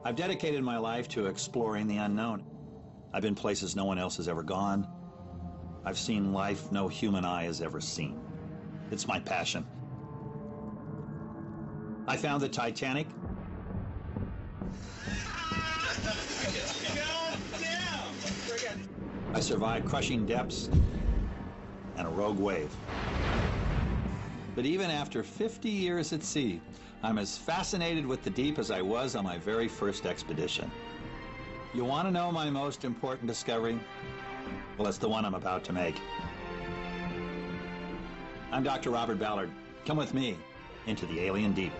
I've dedicated my life to exploring the unknown. I've been places no one else has ever gone. I've seen life no human eye has ever seen. It's my passion. I found the Titanic. I survived crushing depths and a rogue wave. But even after 50 years at sea, I'm as fascinated with the deep as I was on my very first expedition. You want to know my most important discovery? Well, it's the one I'm about to make. I'm Dr. Robert Ballard. Come with me into the alien deep.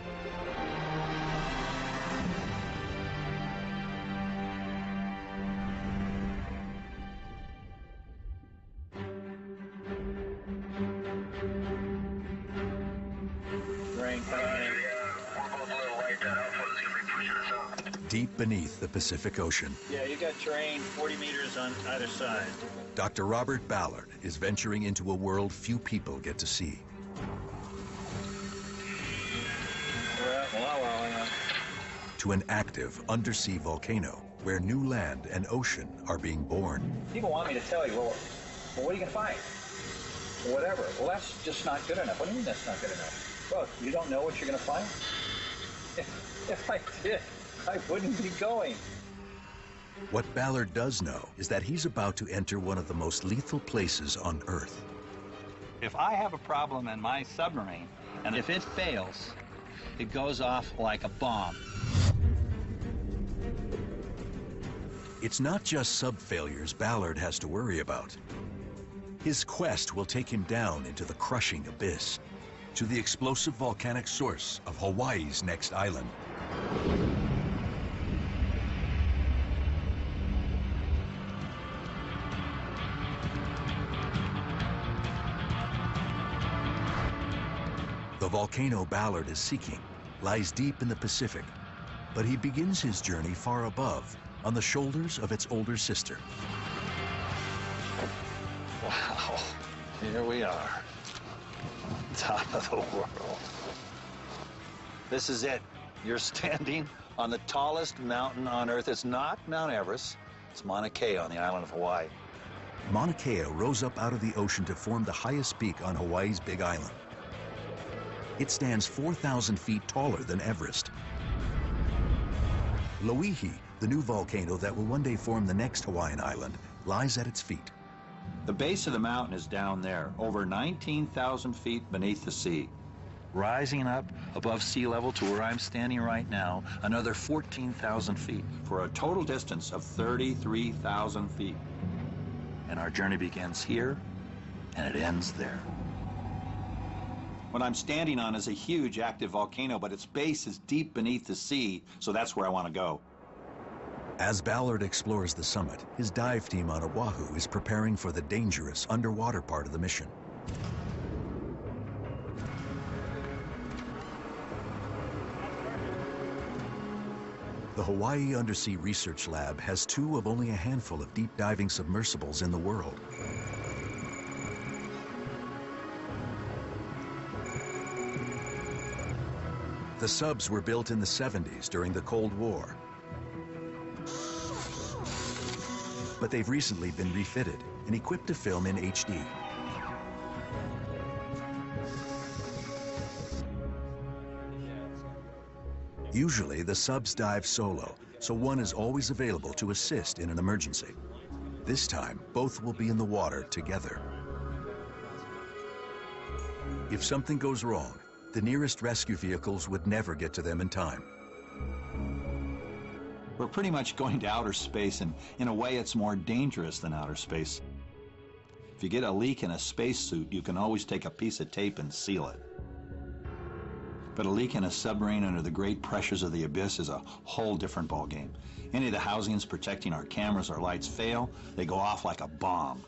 Deep beneath the Pacific Ocean. Yeah, you got terrain 40 meters on either side. Dr. Robert Ballard is venturing into a world few people get to see. To an active undersea volcano where new land and ocean are being born. People want me to tell you, well, what are you going to find? Whatever. Well, that's just not good enough. What do you mean that's not good enough? Well, you don't know what you're going to find? If I did, I wouldn't be going. What Ballard does know is that he's about to enter one of the most lethal places on Earth. If I have a problem in my submarine, and if it fails, it goes off like a bomb. It's not just sub-failures Ballard has to worry about. His quest will take him down into the crushing abyss, to the explosive volcanic source of Hawaii's next island. The volcano Ballard is seeking lies deep in the Pacific, but he begins his journey far above, on the shoulders of its older sister. Wow, here we are, top of the world. This is it. You're standing on the tallest mountain on Earth. It's not Mount Everest, it's Mauna Kea on the island of Hawaii. Mauna Kea rose up out of the ocean to form the highest peak on Hawaii's Big Island. It stands 4,000 feet taller than Everest. Loihi, the new volcano that will one day form the next Hawaiian island, lies at its feet. The base of the mountain is down there, over 19,000 feet beneath the sea. Rising up above sea level to where I'm standing right now, another 14,000 feet, for a total distance of 33,000 feet. And our journey begins here, and it ends there. What I'm standing on is a huge active volcano, but its base is deep beneath the sea, so that's where I want to go. As Ballard explores the summit, his dive team on Oahu is preparing for the dangerous underwater part of the mission. The Hawaii Undersea Research Lab has two of only a handful of deep diving submersibles in the world. The subs were built in the 70s during the Cold War. But they've recently been refitted and equipped to film in HD. Usually, the subs dive solo, so one is always available to assist in an emergency. This time, both will be in the water together. If something goes wrong, the nearest rescue vehicles would never get to them in time. We're pretty much going to outer space, and in a way it's more dangerous than outer space. If you get a leak in a spacesuit, you can always take a piece of tape and seal it. But a leak in a submarine under the great pressures of the abyss is a whole different ballgame. Any of the housings protecting our cameras or lights fail, they go off like a bomb,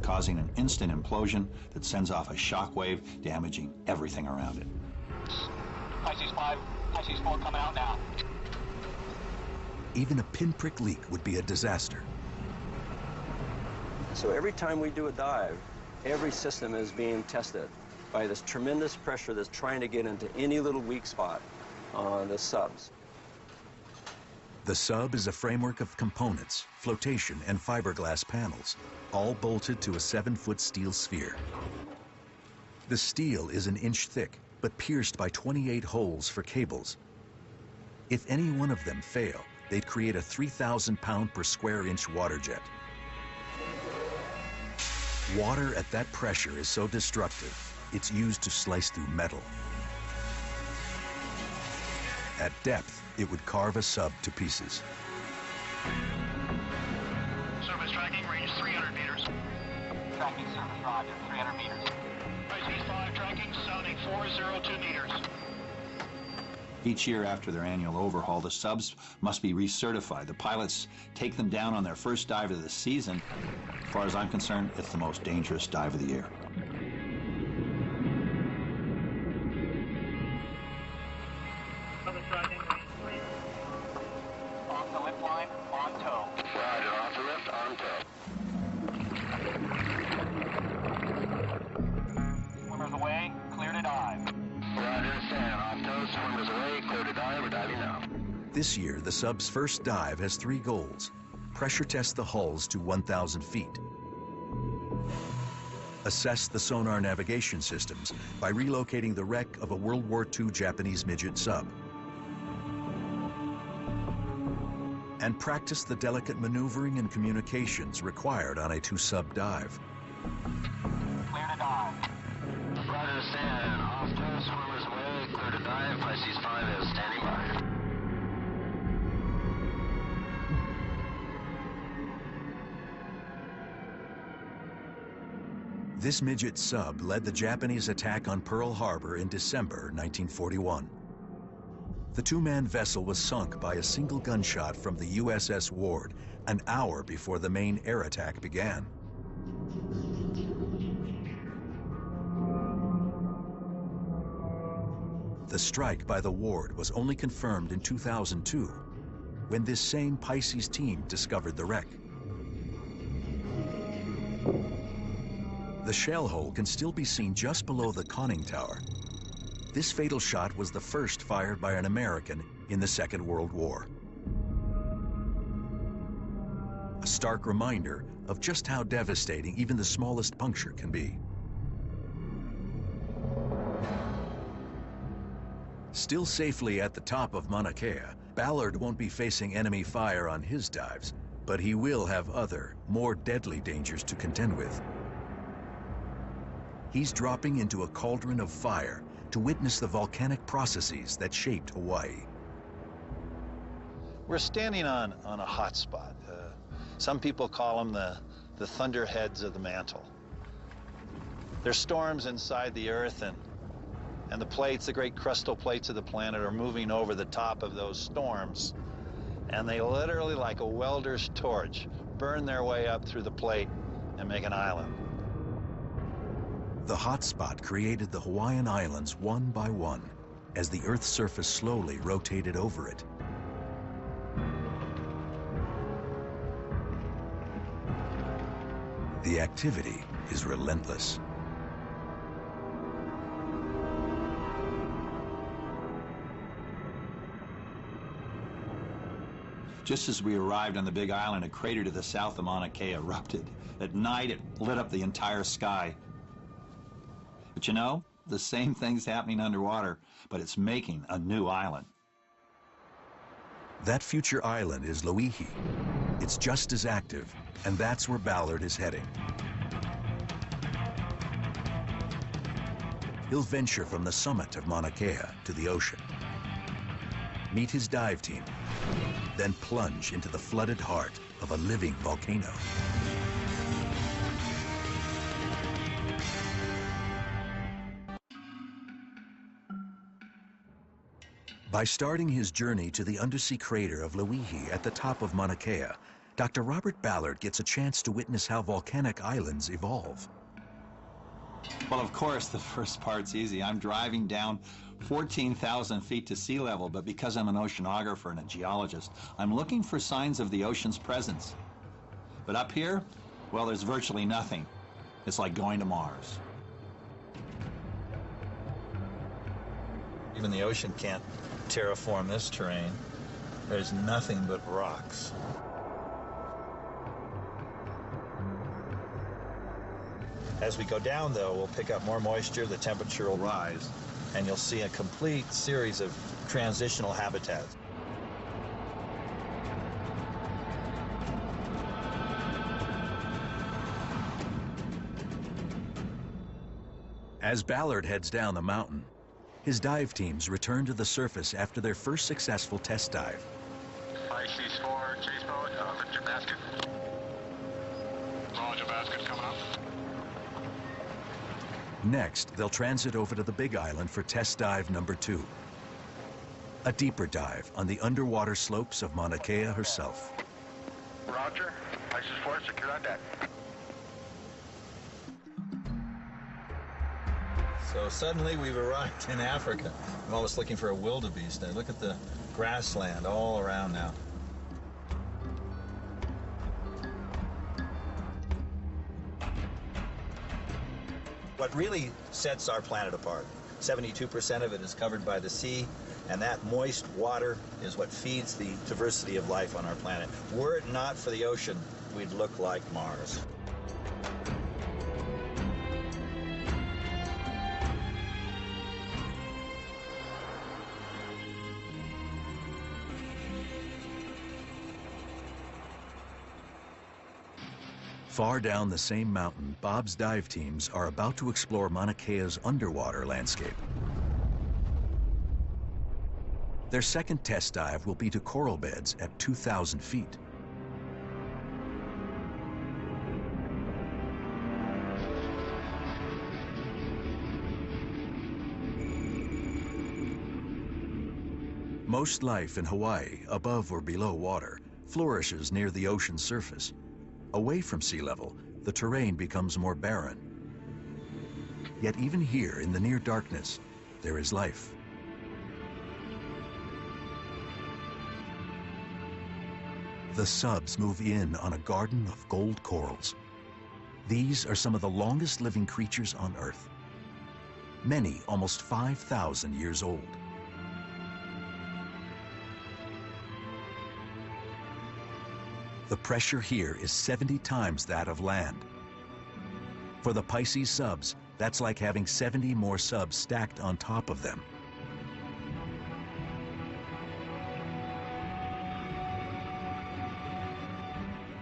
causing an instant implosion that sends off a shock wave, damaging everything around it. Pisces 5, Pisces 4 coming out now. Even a pinprick leak would be a disaster. So every time we do a dive, every system is being tested by this tremendous pressure that's trying to get into any little weak spot on the subs. The sub is a framework of components, flotation, and fiberglass panels, all bolted to a 7-foot steel sphere. The steel is an inch thick, but pierced by 28 holes for cables. If any one of them fail, they'd create a 3,000 pound per square inch water jet. Water at that pressure is so destructive, it's used to slice through metal. At depth, it would carve a sub to pieces. Service tracking, range 300 meters. Tracking service, roger, 300 meters. Pisces 5 tracking, sounding 402 meters. Each year after their annual overhaul, the subs must be recertified. The pilots take them down on their first dive of the season. As far as I'm concerned, it's the most dangerous dive of the year. Off the lift line, on tow. Roger, off the lift, on tow. Swimmers away, clear to dive. Roger, stand off tow, swimmers away, clear to dive, we're diving now. This year, the sub's first dive has 3 goals. Pressure test the hulls to 1,000 feet. Assess the sonar navigation systems by relocating the wreck of a World War II Japanese midget sub. And practice the delicate maneuvering and communications required on a 2-sub dive. Clear to dive. Roger, stand off tow, swimmers away, clear to dive, Pisces 5 is standing by. This midget sub led the Japanese attack on Pearl Harbor in December 1941. The 2-man vessel was sunk by a single gunshot from the USS Ward an hour before the main air attack began. The strike by the Ward was only confirmed in 2002, when this same Pisces team discovered the wreck. The shell hole can still be seen just below the conning tower. This fatal shot was the first fired by an American in the Second World War. A stark reminder of just how devastating even the smallest puncture can be. Still safely at the top of Mauna Kea, Ballard won't be facing enemy fire on his dives, but he will have other, more deadly dangers to contend with. He's dropping into a cauldron of fire to witness the volcanic processes that shaped Hawaii. We're standing on a hot spot. Some people call them the thunderheads of the mantle. There's storms inside the Earth, and the plates, the great crustal plates of the planet, are moving over the top of those storms. And they literally, like a welder's torch, burn their way up through the plate and make an island. The hot spot created the Hawaiian Islands one by one as the Earth's surface slowly rotated over it. The activity is relentless. Just as we arrived on the big island, a crater to the south of Mauna Kea erupted. At night, it lit up the entire sky. But you know, the same thing's happening underwater, but it's making a new island. That future island is Loihi. It's just as active, and that's where Ballard is heading. He'll venture from the summit of Mauna Kea to the ocean, meet his dive team, then plunge into the flooded heart of a living volcano. By starting his journey to the undersea crater of Loihi at the top of Mauna Kea, Dr. Robert Ballard gets a chance to witness how volcanic islands evolve. Well, of course, the first part's easy. I'm driving down 14,000 feet to sea level, but because I'm an oceanographer and a geologist, I'm looking for signs of the ocean's presence. But up here, well, there's virtually nothing. It's like going to Mars. Even the ocean can't terraform this terrain. There's nothing but rocks. As we go down, though, we'll pick up more moisture, the temperature will rise, and you'll see a complete series of transitional habitats. As Ballard heads down the mountain, his dive teams return to the surface after their first successful test dive. Pisces 4, chase boat, lift your basket. Roger, basket coming up. Next, they'll transit over to the Big Island for test dive number 2. A deeper dive on the underwater slopes of Mauna Kea herself. Roger, Pisces 4, secure on deck. So suddenly we've arrived in Africa. I'm almost looking for a wildebeest. Now look at the grassland all around now. What really sets our planet apart, 72% of it is covered by the sea, and that moist water is what feeds the diversity of life on our planet. Were it not for the ocean, we'd look like Mars. Far down the same mountain, Bob's dive teams are about to explore Mauna Kea's underwater landscape. Their second test dive will be to coral beds at 2,000 feet. Most life in Hawaii, above or below water, flourishes near the ocean's surface. Away from sea level, the terrain becomes more barren. Yet even here in the near darkness, there is life. The subs move in on a garden of gold corals. These are some of the longest living creatures on Earth. Many almost 5,000 years old. The pressure here is 70 times that of land. For the Pisces subs, that's like having 70 more subs stacked on top of them.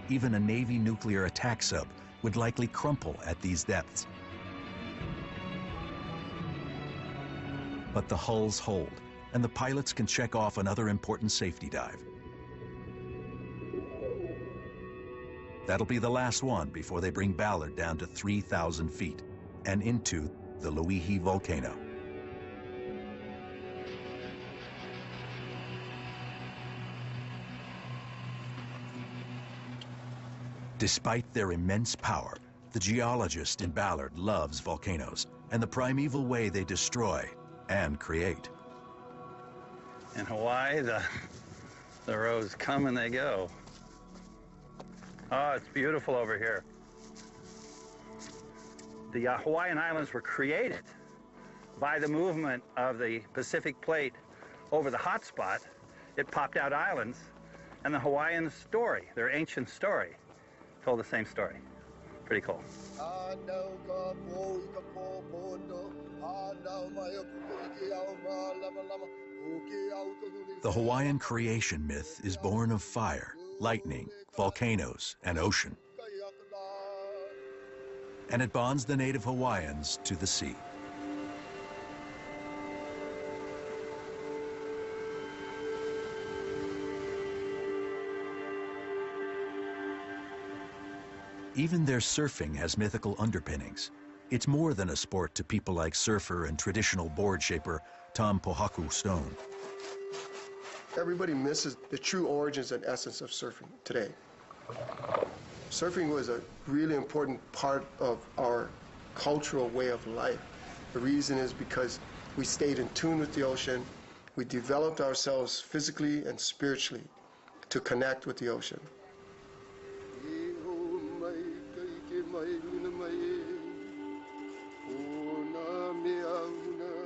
Even a Navy nuclear attack sub would likely crumple at these depths. But the hulls hold, and the pilots can check off another important safety dive. That'll be the last one before they bring Ballard down to 3,000 feet and into the Loihi volcano. Despite their immense power, the geologist in Ballard loves volcanoes and the primeval way they destroy and create. In Hawaii, the roads come and they go. Oh, it's beautiful over here. The Hawaiian Islands were created by the movement of the Pacific Plate over the hot spot. It popped out islands, and the Hawaiian story, their ancient story, told the same story. Pretty cool. The Hawaiian creation myth is born of fire, lightning, volcanoes, and ocean. And it bonds the native Hawaiians to the sea. Even their surfing has mythical underpinnings. It's more than a sport to people like surfer and traditional board shaper Tom Pohaku Stone. Everybody misses the true origins and essence of surfing today. Surfing was a really important part of our cultural way of life. The reason is because we stayed in tune with the ocean. We developed ourselves physically and spiritually to connect with the ocean.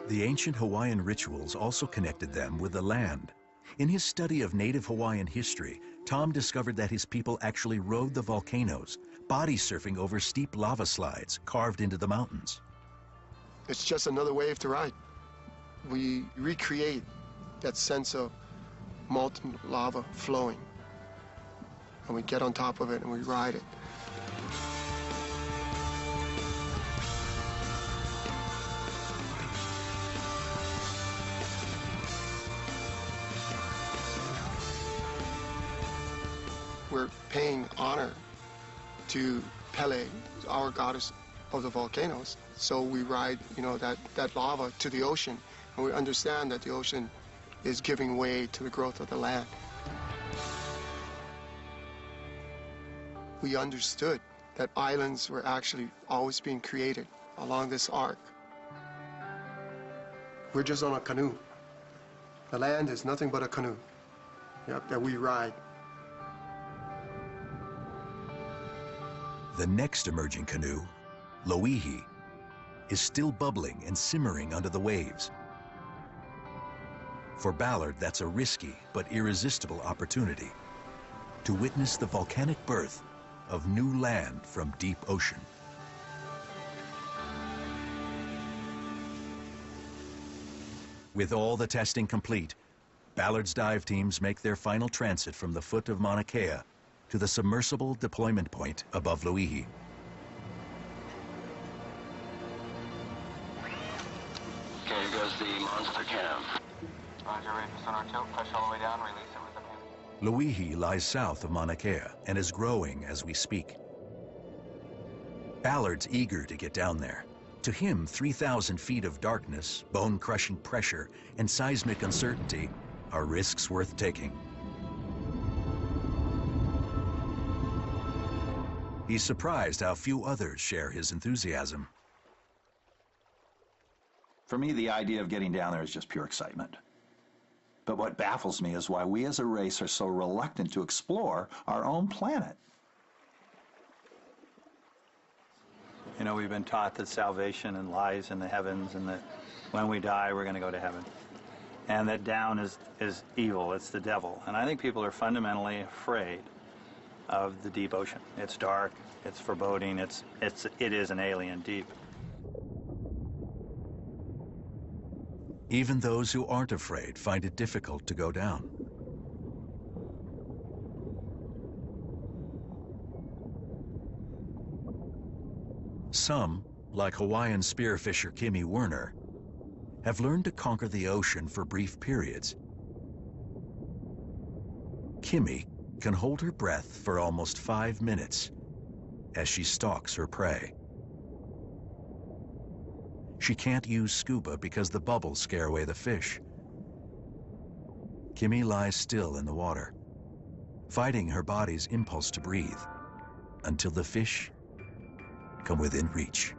The ancient Hawaiian rituals also connected them with the land. In his study of native Hawaiian history, Tom discovered that his people actually rode the volcanoes, body surfing over steep lava slides carved into the mountains. It's just another wave to ride. We recreate that sense of molten lava flowing. And we get on top of it and we ride it. We're paying honor to Pele, our goddess of the volcanoes. So we ride, that lava to the ocean, and we understand that the ocean is giving way to the growth of the land. We understood that islands were actually always being created along this arc. We're just on a canoe. The land is nothing but a canoe, that we ride. The next emerging canoe, Loihi, is still bubbling and simmering under the waves. For Ballard, that's a risky but irresistible opportunity to witness the volcanic birth of new land from deep ocean. With all the testing complete, Ballard's dive teams make their final transit from the foot of Mauna Kea to the submersible deployment point above Loihi. Okay, here goes the monster cam. Roger, ready for sonar tilt. Push all the way down, release it with the pin. Loihi lies south of Mauna Kea and is growing as we speak. Ballard's eager to get down there. To him, 3,000 feet of darkness, bone-crushing pressure, and seismic uncertainty are risks worth taking. He's surprised how few others share his enthusiasm. For me, the idea of getting down there is just pure excitement. But what baffles me is why we as a race are so reluctant to explore our own planet. We've been taught that salvation lies in the heavens, and that when we die, we're going to go to heaven. And that down is evil, it's the devil. And I think people are fundamentally afraid of the deep ocean. It's dark, it's foreboding, it is an alien deep. Even those who aren't afraid find it difficult to go down. Some, like Hawaiian spearfisher Kimmy Werner, have learned to conquer the ocean for brief periods. Kimmy can hold her breath for almost 5 minutes as she stalks her prey. She can't use scuba because the bubbles scare away the fish. Kimmy lies still in the water, fighting her body's impulse to breathe until the fish come within reach.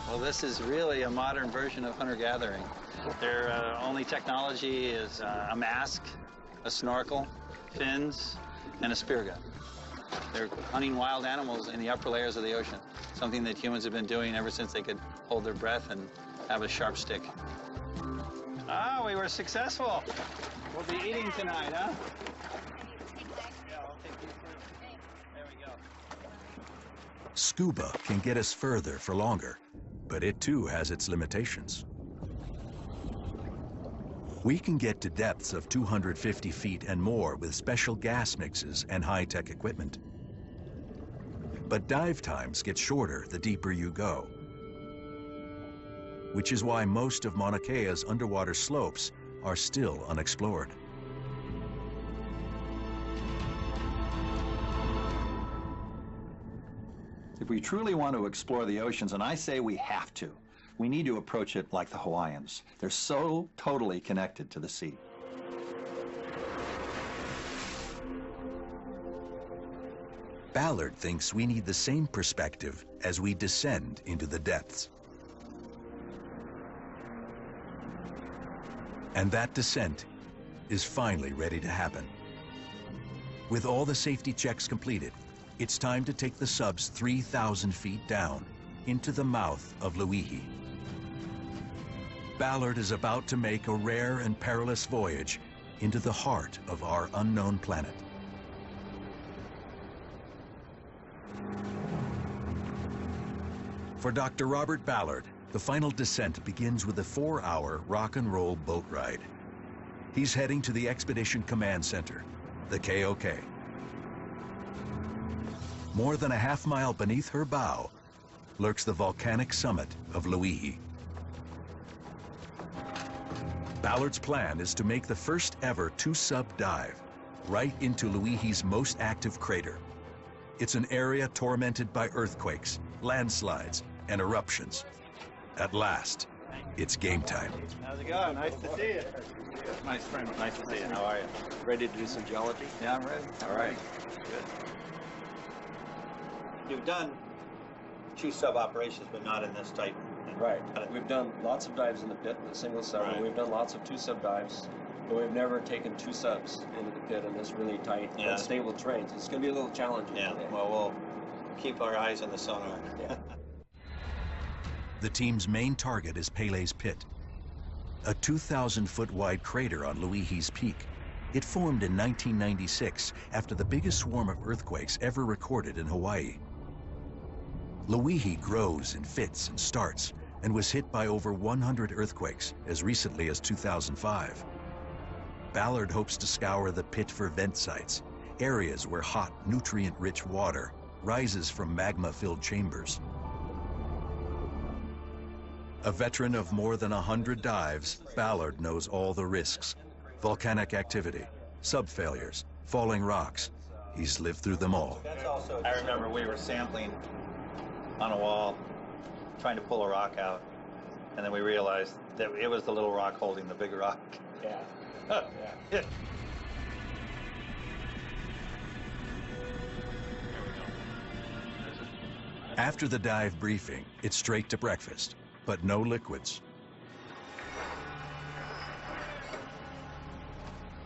Well, this is really a modern version of hunter-gathering. Their only technology is a mask, a snorkel, fins, and a spear gun. They're hunting wild animals in the upper layers of the ocean, something that humans have been doing ever since they could hold their breath and have a sharp stick. Ah, we were successful. We'll be eating tonight, huh? Yeah, I'll take you through. There we go. Scuba can get us further for longer, but it too has its limitations. We can get to depths of 250 feet and more with special gas mixes and high-tech equipment. But dive times get shorter the deeper you go, which is why most of Mauna Kea's underwater slopes are still unexplored. If we truly want to explore the oceans, and I say we have to, we need to approach it like the Hawaiians. They're so totally connected to the sea. Ballard thinks we need the same perspective as we descend into the depths. And that descent is finally ready to happen. With all the safety checks completed, it's time to take the subs 3,000 feet down into the mouth of Luihi. Ballard is about to make a rare and perilous voyage into the heart of our unknown planet. For Dr. Robert Ballard, the final descent begins with a 4-hour rock and roll boat ride. He's heading to the Expedition Command Center, the KOK. More than a half-mile beneath her bow lurks the volcanic summit of Luihi. Ballard's plan is to make the first ever two-sub dive right into Luihi's most active crater. It's an area tormented by earthquakes, landslides, and eruptions. At last, it's game time. How's it going? Nice to see you. Nice friend. Nice to see you. How are you? Ready to do some geology? Yeah, I'm ready. All right. Good. You've done two sub operations, but not in this type. Right. We've done lots of dives in the pit in a single sub, Right. and we've done lots of two-sub dives, but we've never taken two subs into the pit in this really tight, Yeah. unstable terrain. So it's going to be a little challenging Yeah, today. well, we'll keep our eyes on the sonar. Yeah. The team's main target is Pele's Pit, a 2,000-foot wide crater on Luihi's peak. It formed in 1996 after the biggest swarm of earthquakes ever recorded in Hawaii. Luihi grows in fits and starts and was hit by over 100 earthquakes as recently as 2005. Ballard hopes to scour the pit for vent sites, areas where hot, nutrient-rich water rises from magma-filled chambers. A veteran of more than 100 dives, Ballard knows all the risks. Volcanic activity, sub-failures, falling rocks. He's lived through them all. I remember we were sampling on a wall, trying to pull a rock out, and then we realized that it was the little rock holding the big rock. Yeah. Yeah. After the dive briefing, it's straight to breakfast, but no liquids.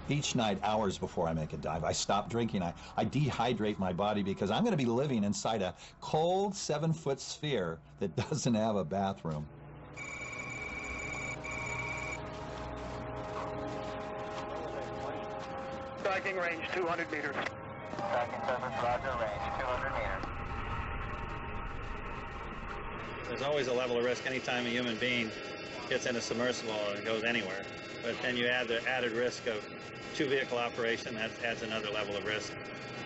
Each night, hours before I make a dive, I stop drinking. I dehydrate my body because I'm going to be living inside a cold 7-foot sphere that doesn't have a bathroom. Tracking range 200 meters. Tracking 7, roger, range 200 meters. There's always a level of risk anytime a human being gets in a submersible and goes anywhere. But then you add the added risk of two-vehicle operation. That adds another level of risk.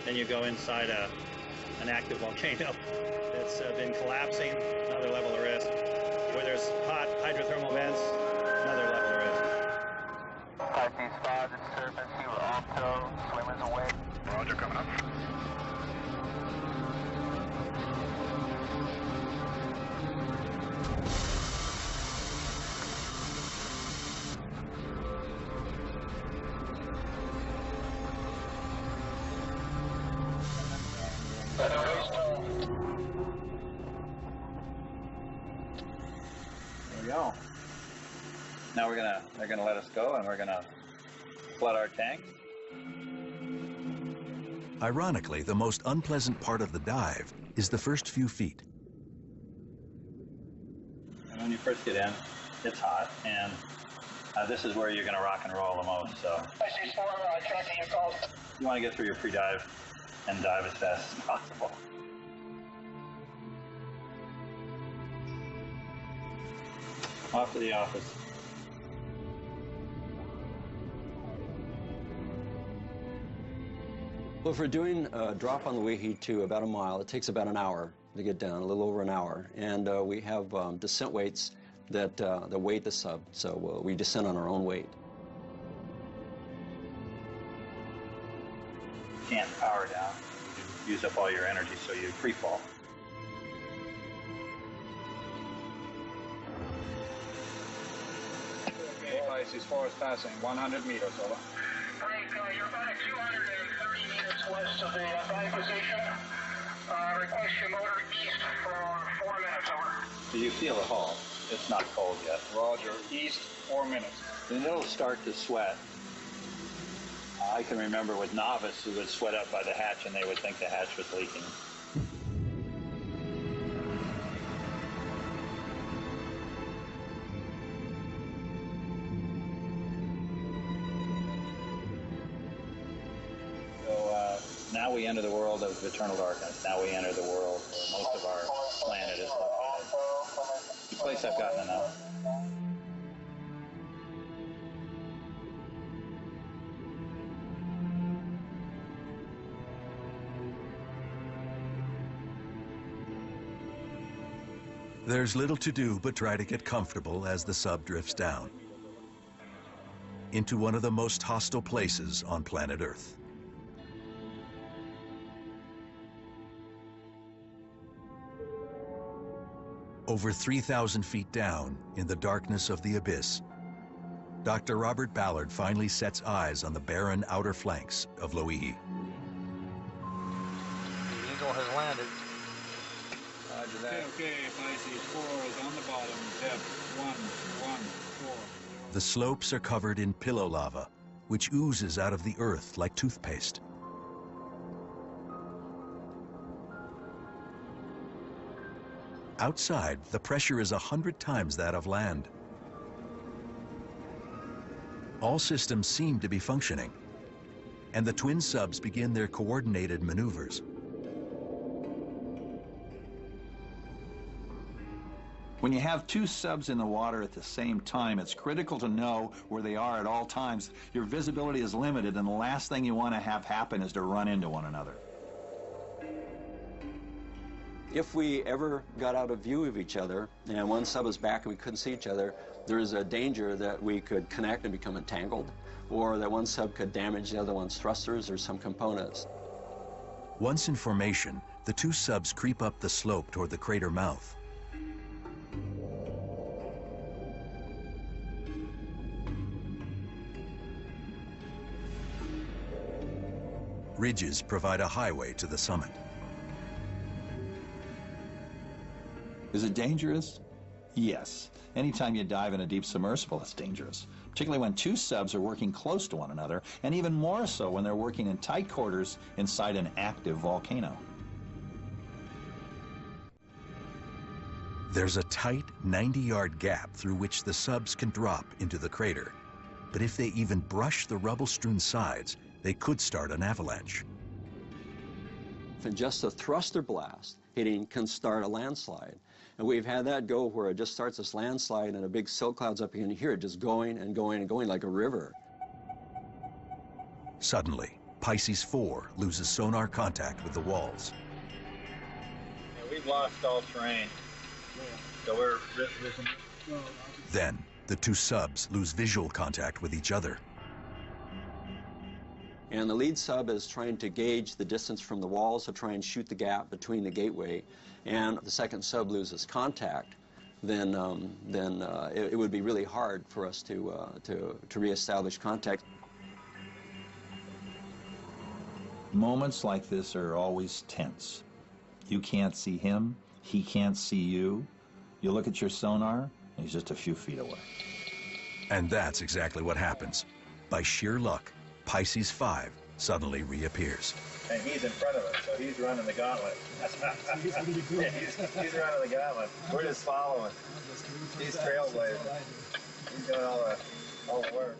Then you go inside an active volcano that's been collapsing, another level of risk. Where there's hot hydrothermal vents, another level of risk. 5 at surface, you were off tow, swimmers away. Roger, coming up. There we go. Now they're gonna let us go, and we're gonna flood our tank. Ironically, the most unpleasant part of the dive is the first few feet. And when you first get in, it's hot, and this is where you're gonna rock and roll the most. So IC4, tracking your calls. you want to get through your pre-dive and dive as fast as possible. Off to the office. Well, if we're doing a drop on the Luihi to about a mile, it takes about an hour to get down, a little over an hour. And we have descent weights that weight the sub, so we descend on our own weight. You can't power down. You use up all your energy, so you free fall. Okay, place as far as passing, 100 meters, over. Frank, you're about 230 meters west of the dive position. Request your motor east for 4 minutes, over. Do you feel the hull? It's not cold yet. Roger, east, 4 minutes. then it'll start to sweat. I can remember with novice who would sweat up by the hatch and they would think the hatch was leaking. Now we enter the world of eternal darkness. Now we enter the world where most of our planet is located. The place I've gotten to know. There's little to do but try to get comfortable as the sub drifts down into one of the most hostile places on planet Earth. Over 3,000 feet down in the darkness of the abyss, Dr. Robert Ballard finally sets eyes on the barren outer flanks of Loihi. The Eagle has landed. Roger that. Okay, Pisces 4 is on the bottom, depth 114. The slopes are covered in pillow lava, which oozes out of the earth like toothpaste. Outside, the pressure is 100 times that of land. All systems seem to be functioning, and the twin subs begin their coordinated maneuvers. When you have two subs in the water at the same time, it's critical to know where they are at all times. Your visibility is limited, and the last thing you want to have happen is to run into one another. If we ever got out of view of each other and one sub was back and we couldn't see each other, there's a danger that we could connect and become entangled, or that one sub could damage the other one's thrusters or some components. Once in formation, the two subs creep up the slope toward the crater mouth. Ridges provide a highway to the summit. Is it dangerous? Yes. Anytime you dive in a deep submersible, it's dangerous, particularly when two subs are working close to one another, and even more so when they're working in tight quarters inside an active volcano. There's a tight 90-yard gap through which the subs can drop into the crater. But if they even brush the rubble-strewn sides, they could start an avalanche. And just a thruster blast hitting can start a landslide. And we've had that go where it just starts this landslide and a big silt cloud's up here, and you hear it just going and going and going like a river. Suddenly, Pisces 4 loses sonar contact with the walls. Yeah, we've lost all terrain. So we're... Then, the two subs lose visual contact with each other. And the lead sub is trying to gauge the distance from the walls to try and shoot the gap between the gateway. And the second sub loses contact, then it would be really hard for us to reestablish contact. Moments like this are always tense. You can't see him, he can't see you. You look at your sonar, and he's just a few feet away. And that's exactly what happens. By sheer luck, Pisces 5 suddenly reappears. And he's in front of us, so he's running the gauntlet. he's running the gauntlet. We're just following. He's trailblazing. He's doing all the work.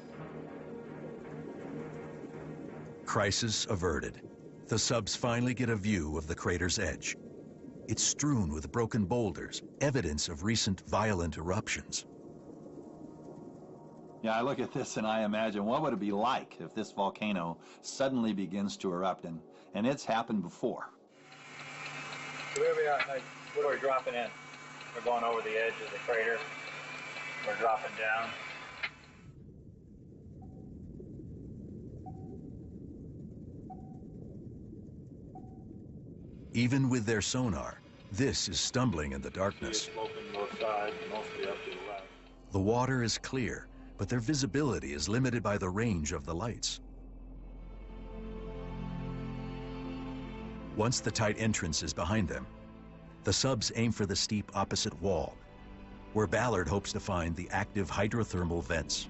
Crisis averted. The subs finally get a view of the crater's edge. It's strewn with broken boulders, evidence of recent violent eruptions. Yeah, I look at this and I imagine what would it be like if this volcano suddenly begins to erupt, and it's happened before. So where we are, what are we dropping in? We're going over the edge of the crater. We're dropping down. Even with their sonar, this is stumbling in the darkness. The water is clear, but their visibility is limited by the range of the lights. Once the tight entrance is behind them, the subs aim for the steep opposite wall, where Ballard hopes to find the active hydrothermal vents.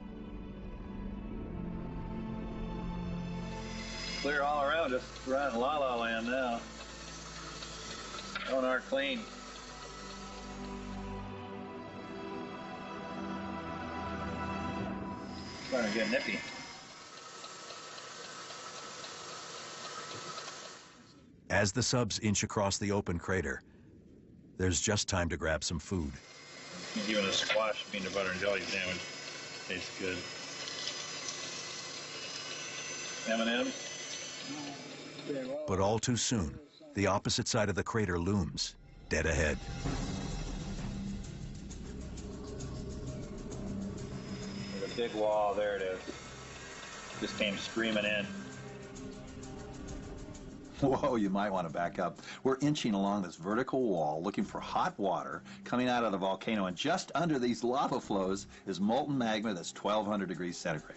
Clear all around us. We're out in La La Land now. On our clean. Starting to get nippy. As the subs inch across the open crater, there's just time to grab some food. Even a squash peanut butter and jelly sandwich tastes good. M&M's. But all too soon, the opposite side of the crater looms, dead ahead. There's a big wall, there it is. Just came screaming in. Whoa, you might want to back up. We're inching along this vertical wall looking for hot water coming out of the volcano, and just under these lava flows is molten magma that's 1,200 degrees centigrade.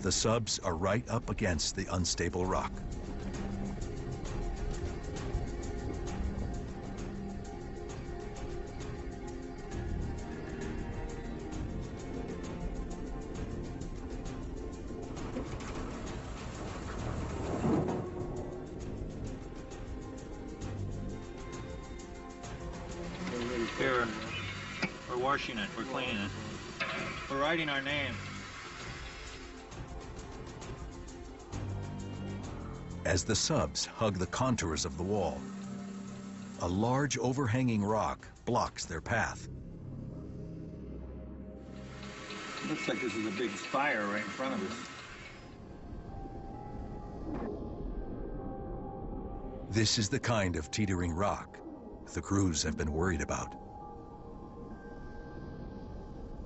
The subs are right up against the unstable rock. Here, we're washing it, we're cleaning it. We're writing our name. As the subs hug the contours of the wall, a large overhanging rock blocks their path. Looks like this is a big spire right in front of us. This is the kind of teetering rock the crews have been worried about.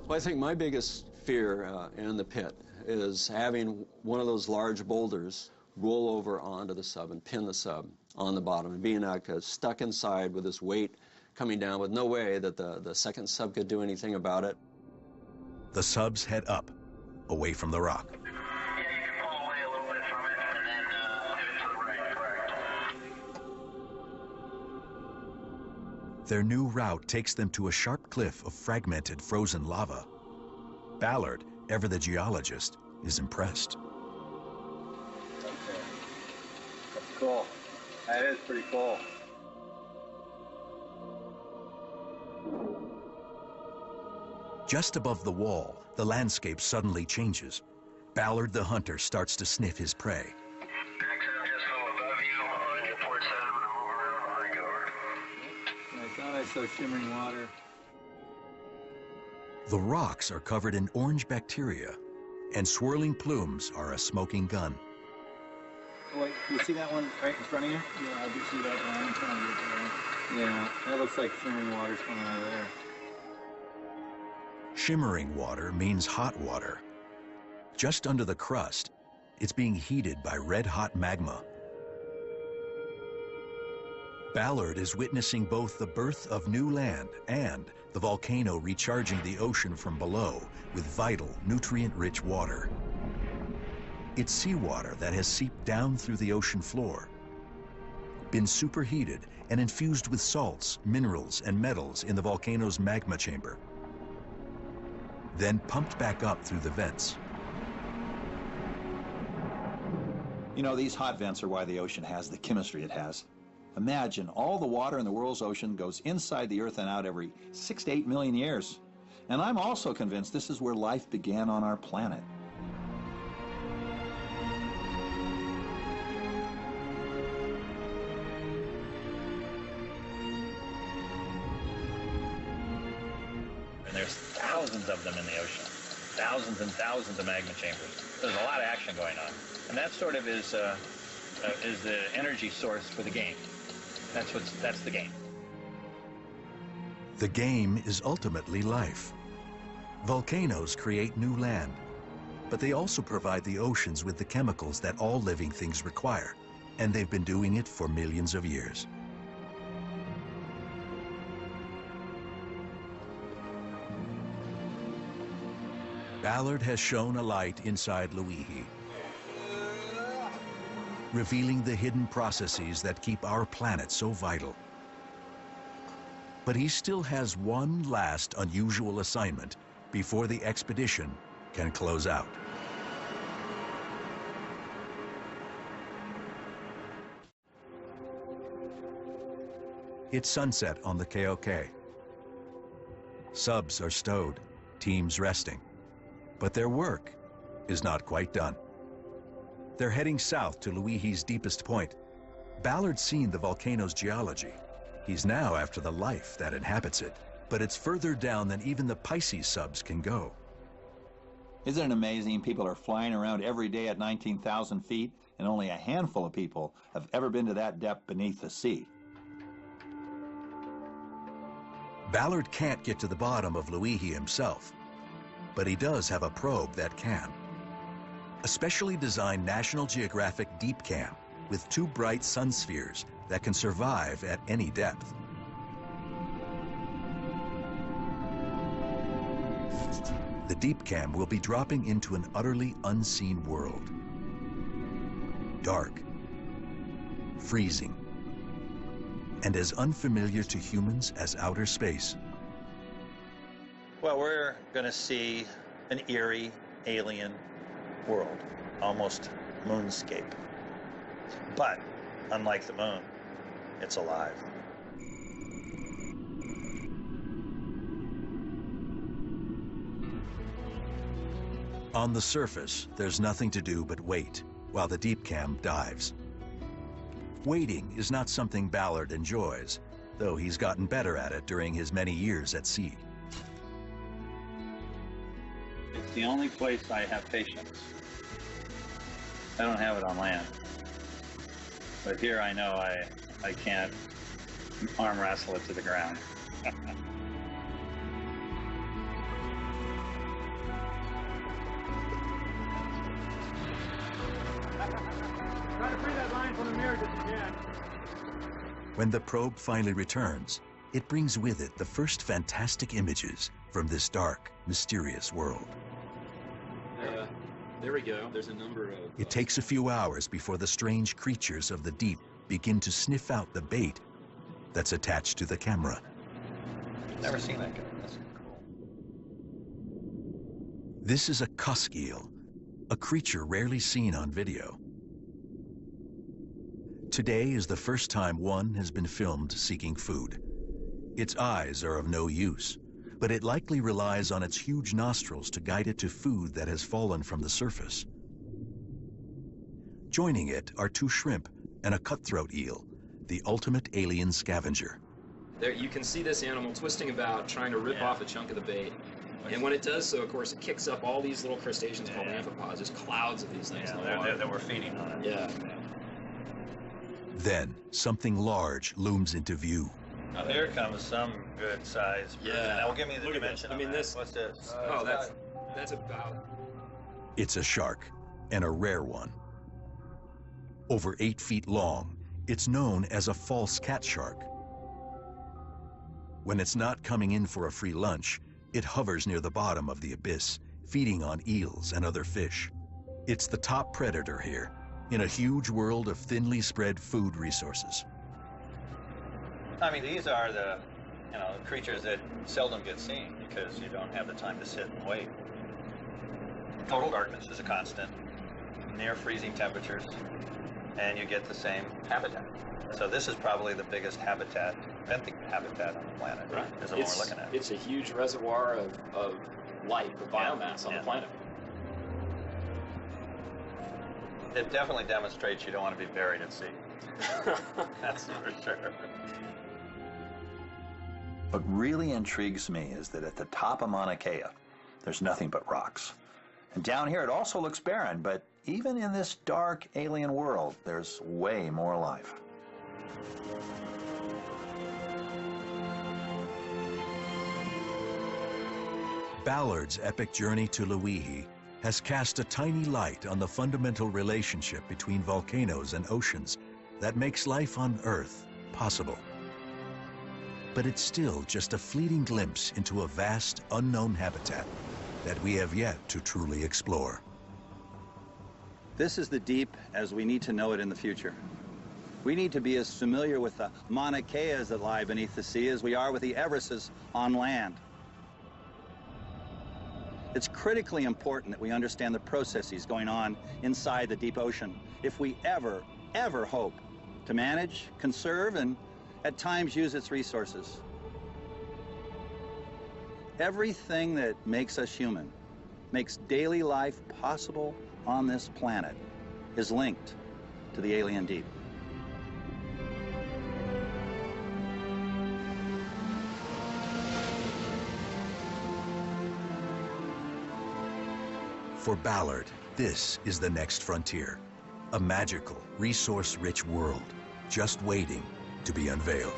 Well, I think my biggest fear in the pit is having one of those large boulders roll over onto the sub and pin the sub on the bottom, and being stuck inside with this weight coming down with no way that the second sub could do anything about it. The subs head up, away from the rock. Yeah, you can pull away a little bit from it and then pivot to the right, correct. Their new route takes them to a sharp cliff of fragmented frozen lava. Ballard, ever the geologist, is impressed. Okay. That's cool. That is pretty cool. Just above the wall, the landscape suddenly changes. Ballard the hunter starts to sniff his prey. Exhale just go above you on your port side. I'm going to move around behind you. I thought I saw shimmering water. The rocks are covered in orange bacteria, and swirling plumes are a smoking gun. Oh, wait, do you see that one right in front of you? Yeah, I do see that one in front of you. Yeah, that looks like shimmering water's coming out of there. Shimmering water means hot water. Just under the crust, it's being heated by red-hot magma. Ballard is witnessing both the birth of new land and the volcano recharging the ocean from below with vital, nutrient-rich water. It's seawater that has seeped down through the ocean floor, been superheated and infused with salts, minerals, and metals in the volcano's magma chamber, then pumped back up through the vents. You know, these hot vents are why the ocean has the chemistry it has. Imagine all the water in the world's ocean goes inside the Earth and out every 6 to 8 million years. And I'm also convinced this is where life began on our planet. And there's thousands of them in the ocean. Thousands and thousands of magma chambers. There's a lot of action going on. And that sort of is the energy source for the game. That's the game. The game is ultimately life. Volcanoes create new land, but they also provide the oceans with the chemicals that all living things require, and they've been doing it for millions of years. Ballard has shone a light inside Luihi, revealing the hidden processes that keep our planet so vital. But he still has one last unusual assignment before the expedition can close out. It's sunset on the KOK. Subs are stowed, teams resting. But their work is not quite done. They're heading south to Luihi's deepest point. Ballard's seen the volcano's geology. He's now after the life that inhabits it, but it's further down than even the Pisces subs can go. Isn't it amazing? People are flying around every day at 19,000 feet, and only a handful of people have ever been to that depth beneath the sea. Ballard can't get to the bottom of Luihi himself, but he does have a probe that can. A specially designed National Geographic Deep Cam with 2 bright sun spheres that can survive at any depth. The Deep Cam will be dropping into an utterly unseen world. Dark, freezing, and as unfamiliar to humans as outer space. Well, we're going to see an eerie, alien world, almost moonscape. But, unlike the moon, it's alive. On the surface, there's nothing to do but wait while the Deep Cam dives. Waiting is not something Ballard enjoys, though he's gotten better at it during his many years at sea. It's the only place I have patience. I don't have it on land. But here I know I can't arm wrestle it to the ground. Try to free that line from the mirror just again. When the probe finally returns, it brings with it the first fantastic images from this dark, mysterious world. There we go. There's a number of... It takes a few hours before the strange creatures of the deep begin to sniff out the bait that's attached to the camera. Never seen that guy. That's cool. This is a cusk eel, a creature rarely seen on video. Today is the first time one has been filmed seeking food. Its eyes are of no use, but it likely relies on its huge nostrils to guide it to food that has fallen from the surface. Joining it are 2 shrimp and a cutthroat eel, the ultimate alien scavenger. There, you can see this animal twisting about, trying to rip off a chunk of the bait. And when it does so, of course, it kicks up all these little crustaceans called amphipods. There's clouds of these things in the water. That we're feeding on it. Yeah. Then, something large looms into view. Now here comes some good size. Yeah. Now, give me the dimension. I mean, on that. this. What's this? Oh, that's about. It's a shark, and a rare one. Over 8 feet long, it's known as a false cat shark. When it's not coming in for a free lunch, it hovers near the bottom of the abyss, feeding on eels and other fish. It's the top predator here, in a huge world of thinly spread food resources. I mean, these are the, creatures that seldom get seen because you don't have the time to sit and wait. Total darkness is a constant, near freezing temperatures, and you get the same habitat. So this is probably the biggest habitat, benthic habitat on the planet, Right. is the one we're looking at. It's a huge reservoir of life, of biomass on the planet. It definitely demonstrates you don't want to be buried at sea. That's for sure. What really intrigues me is that at the top of Mauna Kea, there's nothing but rocks. And down here it also looks barren, but even in this dark alien world, there's way more life. Ballard's epic journey to Luihi has cast a tiny light on the fundamental relationship between volcanoes and oceans that makes life on Earth possible. But it's still just a fleeting glimpse into a vast, unknown habitat that we have yet to truly explore. This is the deep as we need to know it in the future. We need to be as familiar with the Mauna Keas that lie beneath the sea as we are with the Everests on land. It's critically important that we understand the processes going on inside the deep ocean if we ever hope to manage, conserve, and at times use its resources. Everything that makes us human, makes daily life possible on this planet, is linked to the alien deep. For Ballard, this is the next frontier. A magical, resource-rich world, just waiting to be unveiled.